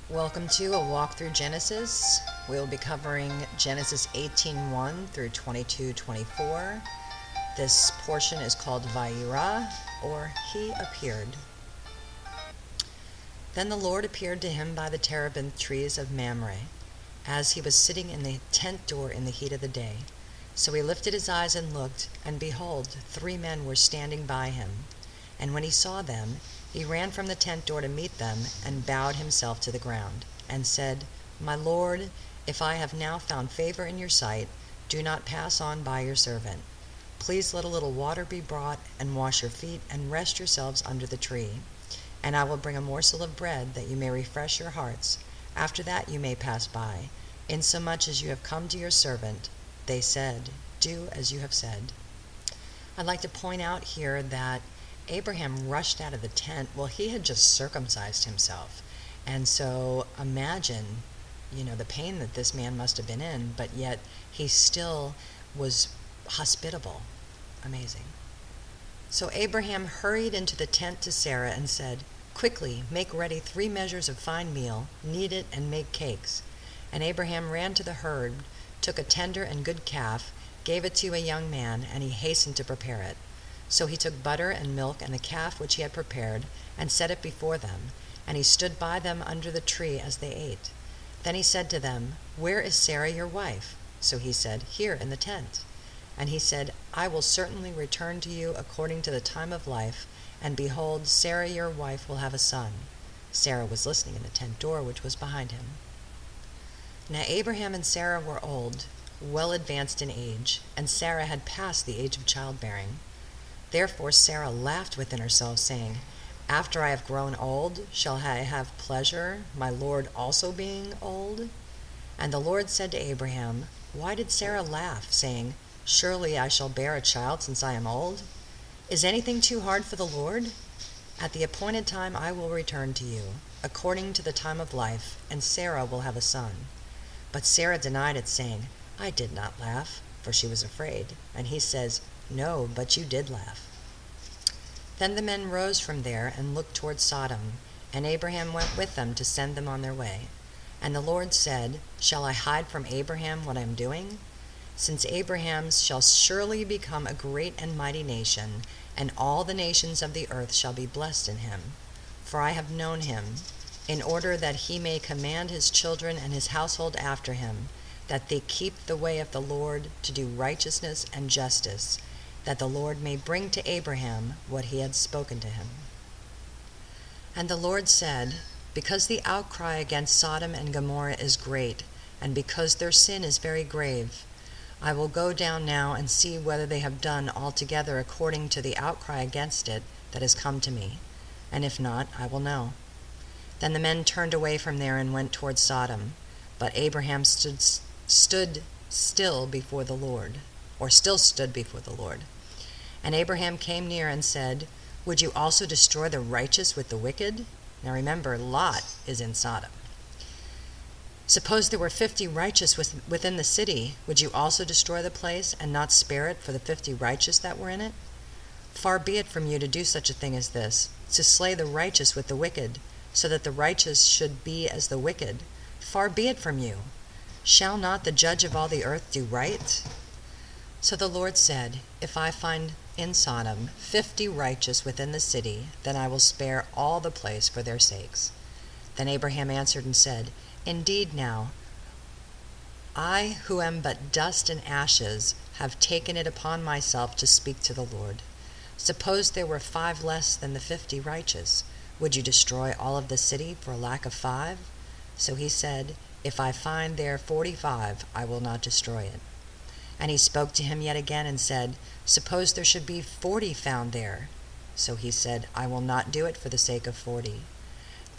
Welcome to a walk through Genesis. We'll be covering Genesis 18:1 through 22:24. This portion is called Vayera, or He appeared. Then the Lord appeared to him by the terebinth trees of Mamre, as he was sitting in the tent door in the heat of the day. So he lifted his eyes and looked, and behold, 3 men were standing by him. And when he saw them, he ran from the tent door to meet them, and bowed himself to the ground, and said, My Lord, if I have now found favor in your sight, do not pass on by your servant. Please let a little water be brought, and wash your feet, and rest yourselves under the tree. And I will bring a morsel of bread, that you may refresh your hearts. After that you may pass by, insomuch as you have come to your servant. They said, Do as you have said. I'd like to point out here that Abraham rushed out of the tent. Well, he had just circumcised himself. And so imagine, the pain that this man must have been in, but yet he still was hospitable. Amazing. So Abraham hurried into the tent to Sarah and said, Quickly, make ready 3 measures of fine meal, knead it, and make cakes. And Abraham ran to the herd, took a tender and good calf, gave it to a young man, and he hastened to prepare it. So he took butter and milk and the calf which he had prepared, and set it before them, and he stood by them under the tree as they ate. Then he said to them, Where is Sarah your wife? So he said, Here in the tent. And he said, I will certainly return to you according to the time of life, and behold, Sarah your wife will have a son. Sarah was listening in the tent door which was behind him. Now Abraham and Sarah were old, well advanced in age, and Sarah had passed the age of childbearing. Therefore Sarah laughed within herself, saying, After I have grown old, shall I have pleasure, my Lord also being old? And the Lord said to Abraham, Why did Sarah laugh, saying, Surely I shall bear a child since I am old? Is anything too hard for the Lord? At the appointed time I will return to you, according to the time of life, and Sarah will have a son. But Sarah denied it, saying, I did not laugh, for she was afraid. And he says, No, but you did laugh. Then the men rose from there and looked toward Sodom, and Abraham went with them to send them on their way. And the Lord said, Shall I hide from Abraham what I am doing? Since Abraham shall surely become a great and mighty nation, and all the nations of the earth shall be blessed in him. For I have known him, in order that he may command his children and his household after him, that they keep the way of the Lord to do righteousness and justice, that the Lord may bring to Abraham what he had spoken to him. And the Lord said, Because the outcry against Sodom and Gomorrah is great, and because their sin is very grave, I will go down now and see whether they have done altogether according to the outcry against it that has come to me, and if not, I will know. Then the men turned away from there and went toward Sodom, but Abraham stood still before the Lord. And Abraham came near and said, Would you also destroy the righteous with the wicked? Now remember, Lot is in Sodom. Suppose there were 50 righteous within the city, would you also destroy the place, and not spare it for the 50 righteous that were in it? Far be it from you to do such a thing as this, to slay the righteous with the wicked, so that the righteous should be as the wicked. Far be it from you. Shall not the judge of all the earth do right? So the Lord said, If I find in Sodom 50 righteous within the city, then I will spare all the place for their sakes. Then Abraham answered and said, Indeed now, I who am but dust and ashes have taken it upon myself to speak to the Lord. Suppose there were 5 less than the 50 righteous. Would you destroy all of the city for lack of 5? So he said, If I find there 45, I will not destroy it. And he spoke to him yet again and said, Suppose there should be 40 found there. So he said, I will not do it for the sake of 40.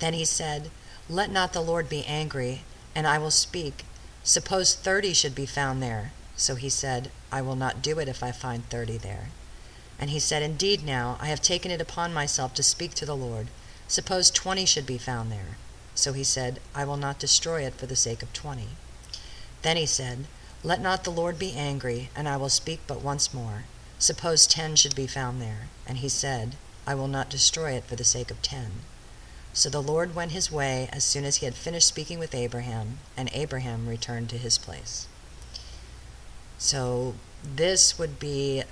Then he said, Let not the Lord be angry, and I will speak. Suppose 30 should be found there. So he said, I will not do it if I find 30 there. And he said, Indeed now, I have taken it upon myself to speak to the Lord. Suppose 20 should be found there. So he said, I will not destroy it for the sake of 20. Then he said, Let not the Lord be angry, and I will speak but once more. Suppose 10 should be found there. And he said, I will not destroy it for the sake of 10. So the Lord went his way as soon as he had finished speaking with Abraham, and Abraham returned to his place. So this would be,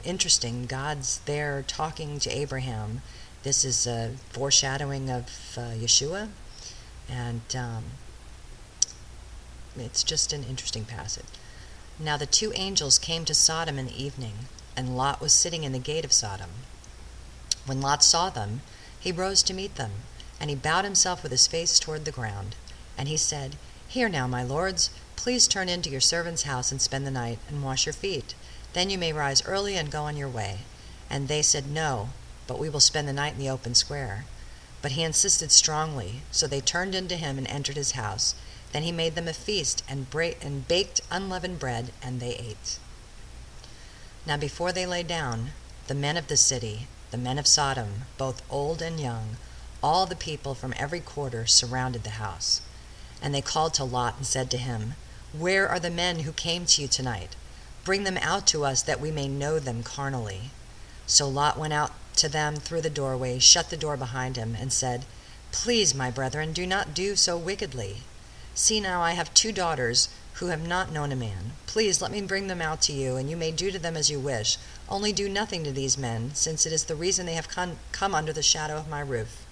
interesting. God's there talking to Abraham. This is a foreshadowing of Yeshua, and it's just an interesting passage. Now the two angels came to Sodom in the evening, and Lot was sitting in the gate of Sodom. When Lot saw them, he rose to meet them, and he bowed himself with his face toward the ground. And he said, "Here now, my lords, please turn into your servant's house and spend the night, and wash your feet. Then you may rise early and go on your way." And they said, "No, but we will spend the night in the open square." But he insisted strongly, so they turned into him and entered his house. Then he made them a feast and baked unleavened bread, and they ate. Now before they lay down, the men of the city, the men of Sodom, both old and young, all the people from every quarter surrounded the house. And they called to Lot and said to him, "Where are the men who came to you tonight? Bring them out to us that we may know them carnally." So Lot went out to them through the doorway, shut the door behind him, and said, "Please, my brethren, do not do so wickedly. See now, I have 2 daughters who have not known a man. Please let me bring them out to you, and you may do to them as you wish. Only do nothing to these men, since it is the reason they have come under the shadow of my roof."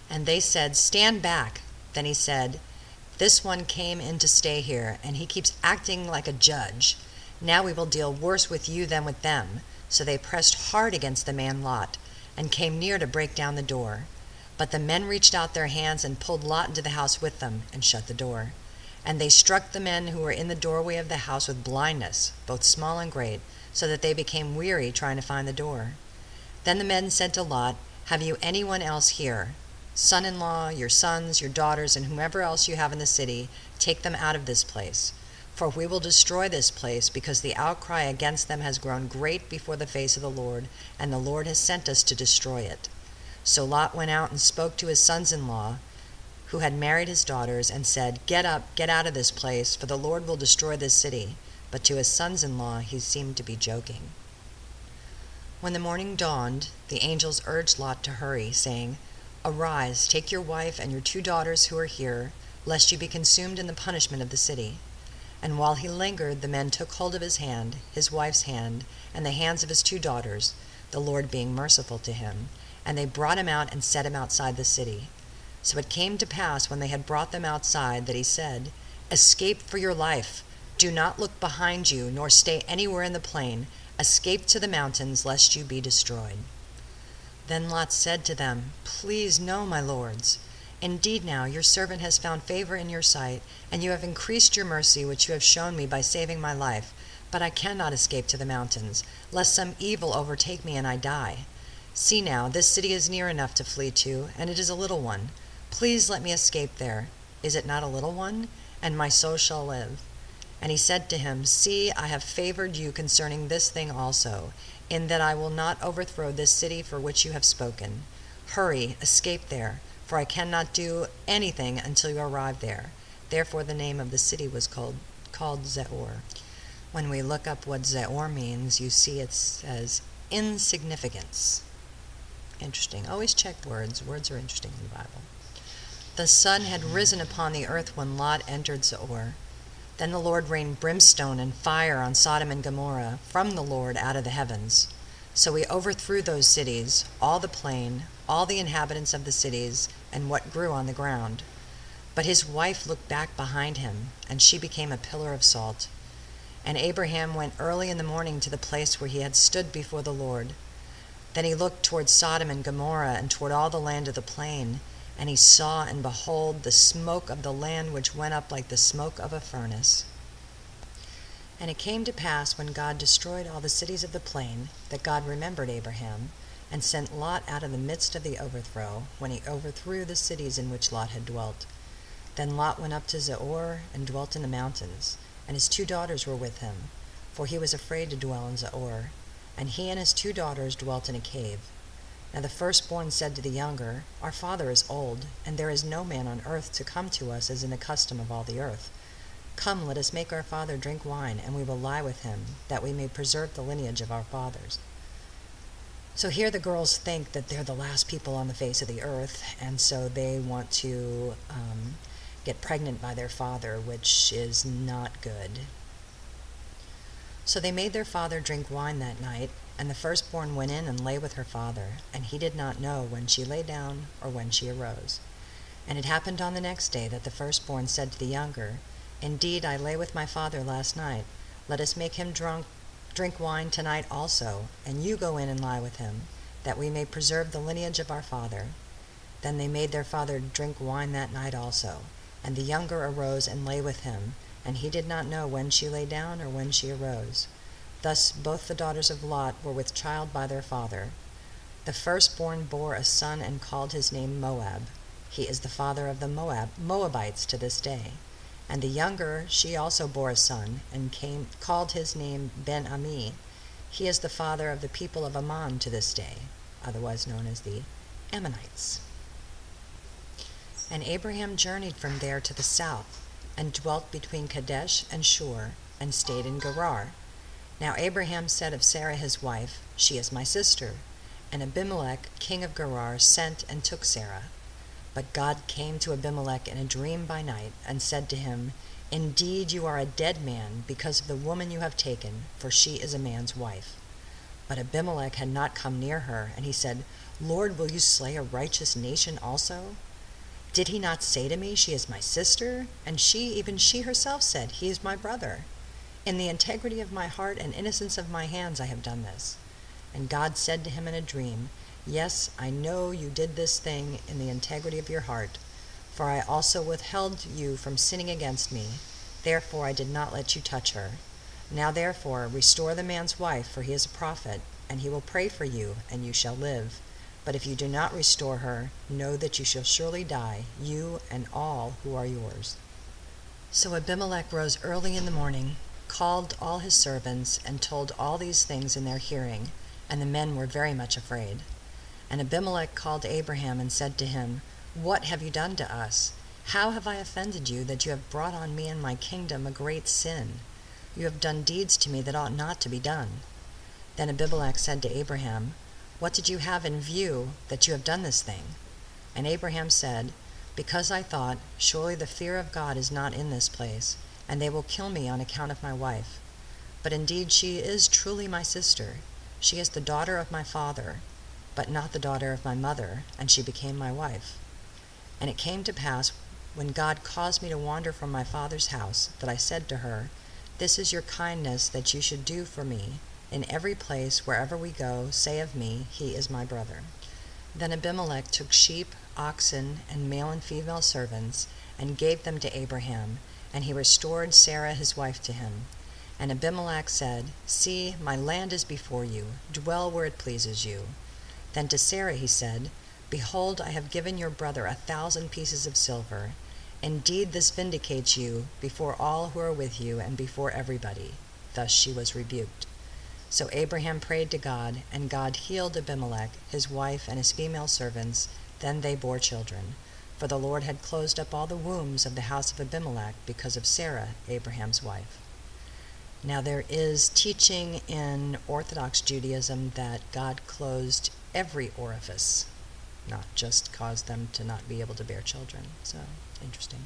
And they said, "Stand back." Then he said, "This one came in to stay here, and he keeps acting like a judge. Now we will deal worse with you than with them." So they pressed hard against the man Lot, and came near to break down the door. But the men reached out their hands and pulled Lot into the house with them, and shut the door. And they struck the men who were in the doorway of the house with blindness, both small and great, so that they became weary trying to find the door. Then the men said to Lot, "Have you anyone else here? Son-in-law, your sons, your daughters, and whomever else you have in the city, take them out of this place. For we will destroy this place, because the outcry against them has grown great before the face of the Lord, and the Lord has sent us to destroy it." So Lot went out and spoke to his sons-in-law, who had married his daughters, and said, "Get up, get out of this place, for the Lord will destroy this city." But to his sons-in-law he seemed to be joking. When the morning dawned, the angels urged Lot to hurry, saying, "Arise, take your wife and your 2 daughters who are here, lest you be consumed in the punishment of the city." And while he lingered, the men took hold of his hand, his wife's hand, and the hands of his 2 daughters, the Lord being merciful to him, and they brought him out and set him outside the city. So it came to pass, when they had brought them outside, that he said, "Escape for your life. Do not look behind you, nor stay anywhere in the plain. Escape to the mountains, lest you be destroyed." Then Lot said to them, "Please no, my lords. Indeed now your servant has found favor in your sight, and you have increased your mercy which you have shown me by saving my life. But I cannot escape to the mountains, lest some evil overtake me and I die. See now, this city is near enough to flee to, and it is a little one. Please let me escape there. Is it not a little one? And my soul shall live." And he said to him, "See, I have favored you concerning this thing also, in that I will not overthrow this city for which you have spoken. Hurry, escape there, for I cannot do anything until you arrive there." Therefore the name of the city was called Zeor. When we look up what Zeor means, you see it says insignificance. Interesting. Always check words. Words are interesting in the Bible. The sun had risen upon the earth when Lot entered Zeor. Then the Lord rained brimstone and fire on Sodom and Gomorrah from the Lord out of the heavens. So he overthrew those cities, all the plain, all the inhabitants of the cities, and what grew on the ground. But his wife looked back behind him, and she became a pillar of salt. And Abraham went early in the morning to the place where he had stood before the Lord. Then he looked toward Sodom and Gomorrah and toward all the land of the plain, and he saw, and behold, the smoke of the land which went up like the smoke of a furnace. And it came to pass, when God destroyed all the cities of the plain, that God remembered Abraham, and sent Lot out of the midst of the overthrow, when he overthrew the cities in which Lot had dwelt. Then Lot went up to Zeor, and dwelt in the mountains, and his 2 daughters were with him, for he was afraid to dwell in Zeor. And he and his 2 daughters dwelt in a cave. Now the firstborn said to the younger, "Our father is old, and there is no man on earth to come to us as in the custom of all the earth. Come, let us make our father drink wine, and we will lie with him, that we may preserve the lineage of our fathers." So here the girls think that they're the last people on the face of the earth, and so they want to get pregnant by their father, which is not good. So they made their father drink wine that night, and the firstborn went in and lay with her father, and he did not know when she lay down or when she arose. And it happened on the next day that the firstborn said to the younger, Indeed, I lay with my father last night. Let us make him drink wine tonight also, and you go in and lie with him, that we may preserve the lineage of our father. Then they made their father drink wine that night also, and the younger arose and lay with him, and he did not know when she lay down or when she arose. Thus both the daughters of Lot were with child by their father. The firstborn bore a son and called his name Moab. He is the father of the Moabites to this day. And the younger, she also bore a son, and called his name Ben-Ami. He is the father of the people of Ammon to this day, otherwise known as the Ammonites. And Abraham journeyed from there to the south, and dwelt between Kadesh and Shur, and stayed in Gerar. Now Abraham said of Sarah his wife, She is my sister. And Abimelech, king of Gerar, sent and took Sarah. But God came to Abimelech in a dream by night, and said to him, Indeed you are a dead man, because of the woman you have taken, for she is a man's wife. But Abimelech had not come near her, and he said, Lord, will you slay a righteous nation also? Did he not say to me, She is my sister? And even she herself said, He is my brother. In the integrity of my heart and innocence of my hands I have done this. And God said to him in a dream, Yes, I know you did this thing in the integrity of your heart, for I also withheld you from sinning against me. Therefore I did not let you touch her. Now therefore restore the man's wife, for he is a prophet, and he will pray for you, and you shall live. But if you do not restore her, know that you shall surely die, you and all who are yours. So Abimelech rose early in the morning, called all his servants, and told all these things in their hearing, and the men were very much afraid. And Abimelech called Abraham and said to him, What have you done to us? How have I offended you, that you have brought on me and my kingdom a great sin? You have done deeds to me that ought not to be done. Then Abimelech said to Abraham, What did you have in view, that you have done this thing? And Abraham said, Because I thought, Surely the fear of God is not in this place, and they will kill me on account of my wife. But indeed she is truly my sister. She is the daughter of my father, but not the daughter of my mother, and she became my wife. And it came to pass, when God caused me to wander from my father's house, that I said to her, This is your kindness that you should do for me. In every place, wherever we go, say of me, He is my brother. Then Abimelech took sheep, oxen, and male and female servants, and gave them to Abraham, and he restored Sarah his wife to him. And Abimelech said, See, my land is before you, dwell where it pleases you. Then to Sarah he said, Behold, I have given your brother 1,000 pieces of silver. Indeed, this vindicates you before all who are with you and before everybody. Thus she was rebuked. So Abraham prayed to God, and God healed Abimelech, his wife, and his female servants. Then they bore children. For the Lord had closed up all the wombs of the house of Abimelech because of Sarah, Abraham's wife. Now there is teaching in Orthodox Judaism that God closed every orifice, not just caused them to not be able to bear children. So, interesting.